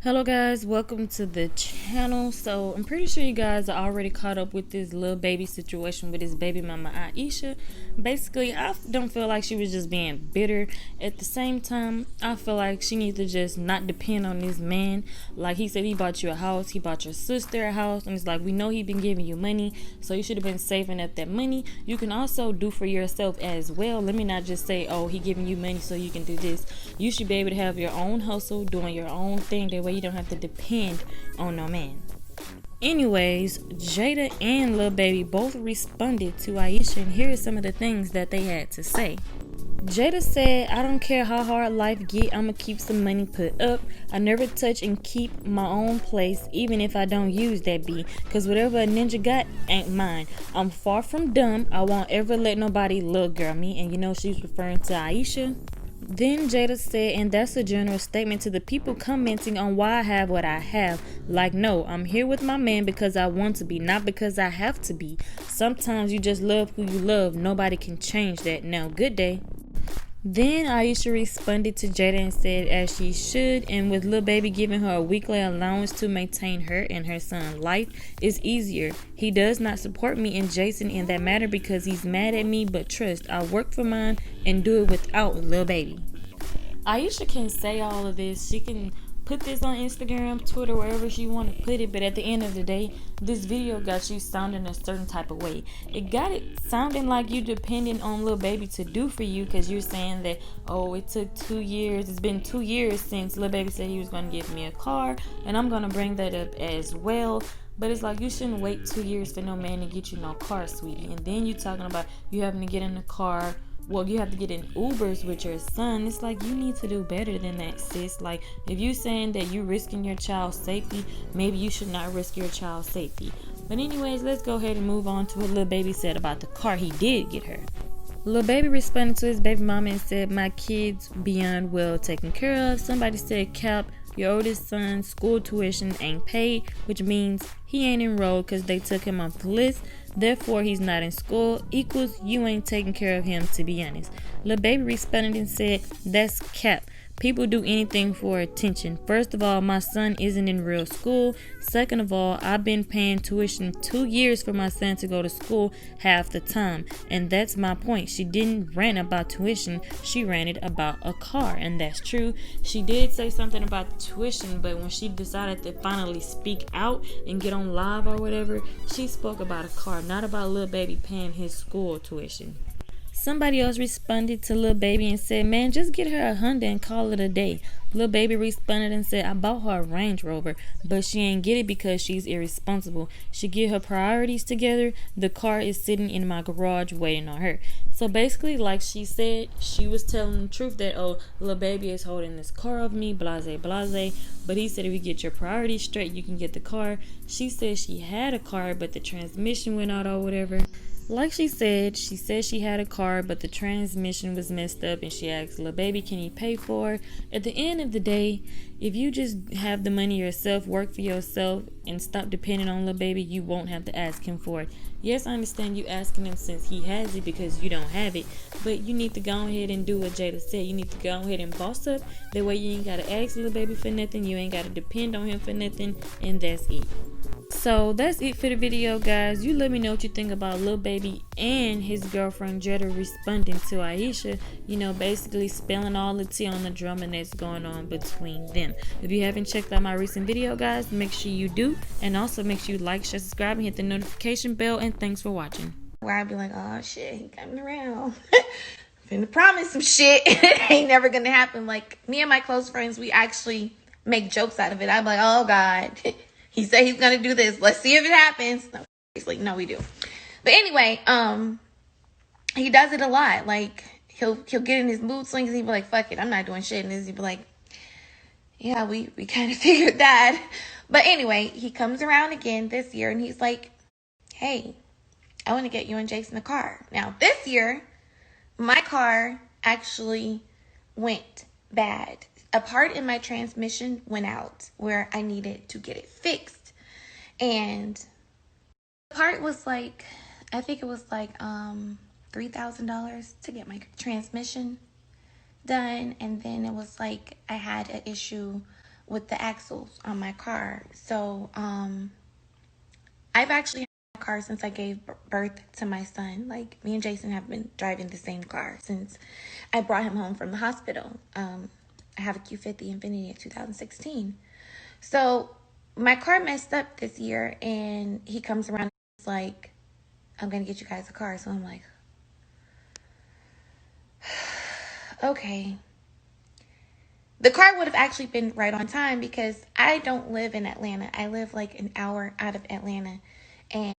Hello guys, welcome to the channel. So I'm pretty sure you guys are already caught up with this little baby situation with his baby mama Ayesha. Basically, I don't feel like she was just being bitter. At the same time, I feel like she needs to just not depend on this man. Like he said, he bought you a house, he bought your sister a house, and it's like, we know he been giving you money, so you should have been saving up that money. You can also do for yourself as well. Let me not just say, oh, he giving you money so you can do this. You should be able to have your own hustle, doing your own thing. That way you don't have to depend on no man. Anyways, Jayda and Lil Baby both responded to Ayesha, and here are some of the things that they had to say. Jayda said, I don't care how hard life get, I'ma keep some money put up. I never touch and keep my own place, even if I don't use that B. Cause whatever a ninja got ain't mine. I'm far from dumb. I won't ever let nobody little girl me. And you know she's referring to Ayesha. Then Jayda said, and that's a general statement to the people commenting on why I have what I have. Like, no, I'm here with my man because I want to be, not because I have to be. Sometimes you just love who you love. Nobody can change that. Now, good day. Then Ayesha responded to Jayda and said, as she should, and with Lil Baby giving her a weekly allowance to maintain her and her son's life is easier. He does not support me and Jason in that matter because he's mad at me, but trust, I work for mine and do it without Lil Baby. Ayesha can say all of this. She can put this on Instagram, Twitter, wherever she want to put it, but at the end of the day, this video got you sounding a certain type of way. It got it sounding like you depending on Lil Baby to do for you, because you're saying that, oh, it took 2 years. It's been 2 years since Lil Baby said he was going to give me a car, and I'm going to bring that up as well. But it's like, you shouldn't wait 2 years for no man to get you no car, sweetie. And then you talking about you having to get in the car. Well, you have to get in Ubers with your son. It's like, you need to do better than that, sis. Like, if you're saying that you're risking your child's safety, maybe you should not risk your child's safety. But anyways, let's go ahead and move on to what Lil Baby said about the car he did get her. Lil Baby responded to his baby mama and said, my kids beyond well taken care of. Somebody said, Cap, your oldest son's school tuition ain't paid, which means he ain't enrolled because they took him off the list. Therefore, he's not in school. Equals you ain't taking care of him, to be honest. Lil Baby responded and said, that's cap. People do anything for attention. First of all, my son isn't in real school. Second of all, I've been paying tuition 2 years for my son to go to school half the time. And that's my point. She didn't rant about tuition. She ranted about a car. And that's true. She did say something about the tuition, but when she decided to finally speak out and get on live or whatever, she spoke about a car, not about Lil Baby paying his school tuition. Somebody else responded to Lil Baby and said, man, just get her a Honda and call it a day. Lil Baby responded and said, I bought her a Range Rover, but she ain't get it because she's irresponsible. She get her priorities together. The car is sitting in my garage waiting on her. So basically, like she said, she was telling the truth that, oh, Lil Baby is holding this car of me, blase, blase. But he said, if you get your priorities straight, you can get the car. She said she had a car, but the transmission went out or whatever. Like she said she had a car, but the transmission was messed up, and she asked Lil Baby, can he pay for it? At the end of the day, if you just have the money yourself, work for yourself, and stop depending on Lil Baby, you won't have to ask him for it. Yes, I understand you asking him since he has it because you don't have it, but you need to go ahead and do what Jayda said. You need to go ahead and boss up. That way you ain't got to ask Lil Baby for nothing. You ain't got to depend on him for nothing, and that's it. So that's it for the video, guys. You let me know what you think about Lil Baby and his girlfriend Jayda responding to Ayesha, you know, basically spilling all the tea on the drama that's going on between them. If you haven't checked out my recent video, guys, make sure you do, and also make sure you like, share, subscribe, and hit the notification bell, and thanks for watching. Where I'd be like, oh shit, he coming around. Finna promise some shit. It ain't never gonna happen. Like, me and my close friends, we actually make jokes out of it. I'm like, oh God, he said he's gonna do this. Let's see if it happens. No, seriously, no, we do. But anyway, he does it a lot. Like, he'll get in his mood swings and he'll be like, fuck it, I'm not doing shit. And he'll be like, yeah, we kind of figured that. But anyway, he comes around again this year and he's like, hey, I want to get you and Jason a car. Now, this year, my car actually went bad. A part in my transmission went out where I needed to get it fixed. And the part was like, I think it was like $3,000 to get my transmission done. And then it was like I had an issue with the axles on my car. So I've actually had my car since I gave birth to my son. Like, me and Jason have been driving the same car since I brought him home from the hospital. I have a Q50 Infiniti of 2016. So my car messed up this year, and he comes around and he's like, I'm going to get you guys a car. So I'm like, okay. The car would have actually been right on time because I don't live in Atlanta. I live like an hour out of Atlanta. And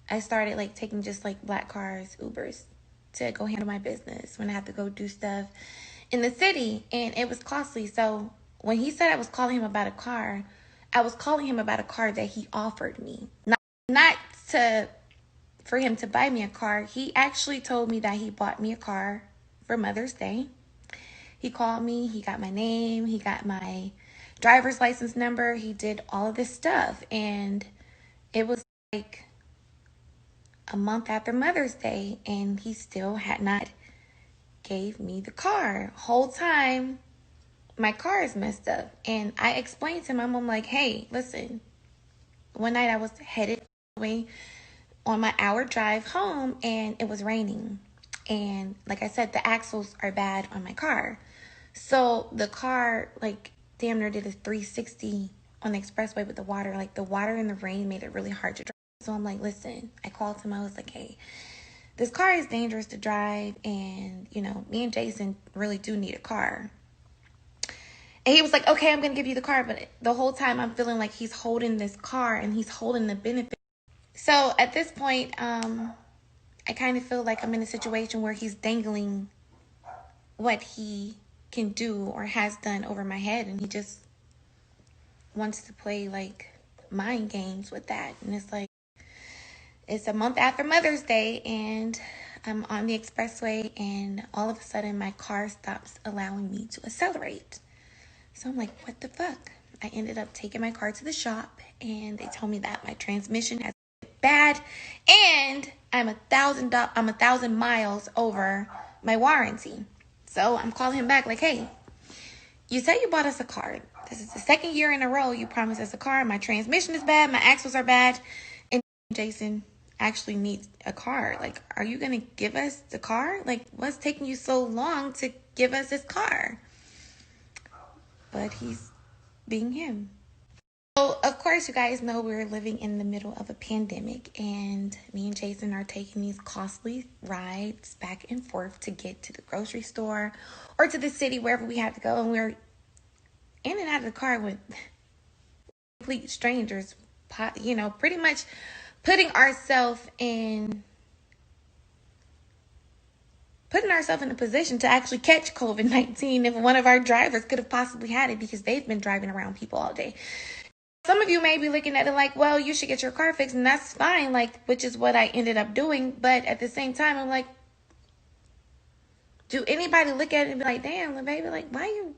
I started like taking just like black cars, Ubers, to go handle my business when I have to go do stuff in the city. And it was costly. So when he said I was calling him about a car, I was calling him about a car that he offered me. Not for him to buy me a car. He actually told me that he bought me a car for Mother's Day. He called me, he got my name, he got my driver's license number, he did all of this stuff. And it was like a month after Mother's Day, and he still had not gave me the car. Whole time, my car is messed up. And I explained to my mom, like, hey, listen, one night I was headed away on my hour drive home, and it was raining. And like I said, the axles are bad on my car. So the car, like, damn near did a 360 on the expressway with the water. Like, the water and the rain made it really hard to drive. So I'm like, listen, I called him. I was like, hey, this car is dangerous to drive. And, you know, me and Jason really do need a car. And he was like, okay, I'm going to give you the car. But the whole time I'm feeling like he's holding this car and he's holding the benefit. So at this point, I kind of feel like I'm in a situation where he's dangling what he can do or has done over my head, and he just wants to play like mind games with that. And it's like, it's a month after Mother's Day, and I'm on the expressway, and all of a sudden my car stops allowing me to accelerate. So I'm like, what the fuck? I ended up taking my car to the shop, and they told me that my transmission has bad, and I'm 1,000 miles over my warranty. So I'm calling him back like, hey, you said you bought us a car. This is the second year in a row you promised us a car. My transmission is bad. My axles are bad. And Jason actually needs a car. Like, are you going to give us the car? Like, what's taking you so long to give us this car? But he's being him. So, of course, you guys know we're living in the middle of a pandemic, and me and Jason are taking these costly rides back and forth to get to the grocery store or to the city, wherever we have to go. And we're in and out of the car with complete strangers, you know, pretty much putting ourselves in a position to actually catch COVID-19 if one of our drivers could have possibly had it, because they've been driving around people all day. Some of you may be looking at it like, well, you should get your car fixed, and that's fine, like, which is what I ended up doing. But at the same time, I'm like, do anybody look at it and be like, damn, baby, like, why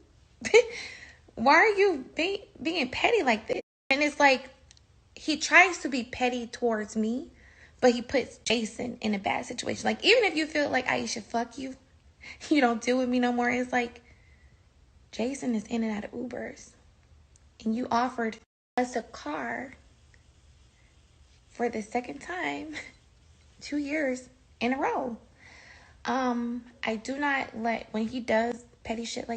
are you being petty like this? And it's like, he tries to be petty towards me, but he puts Jason in a bad situation. Like, even if you feel like, Ayesha, fuck you, you don't deal with me no more, it's like, Jason is in and out of Ubers, and you offered us a car for the second time 2 years in a row. I do not let, when he does petty shit like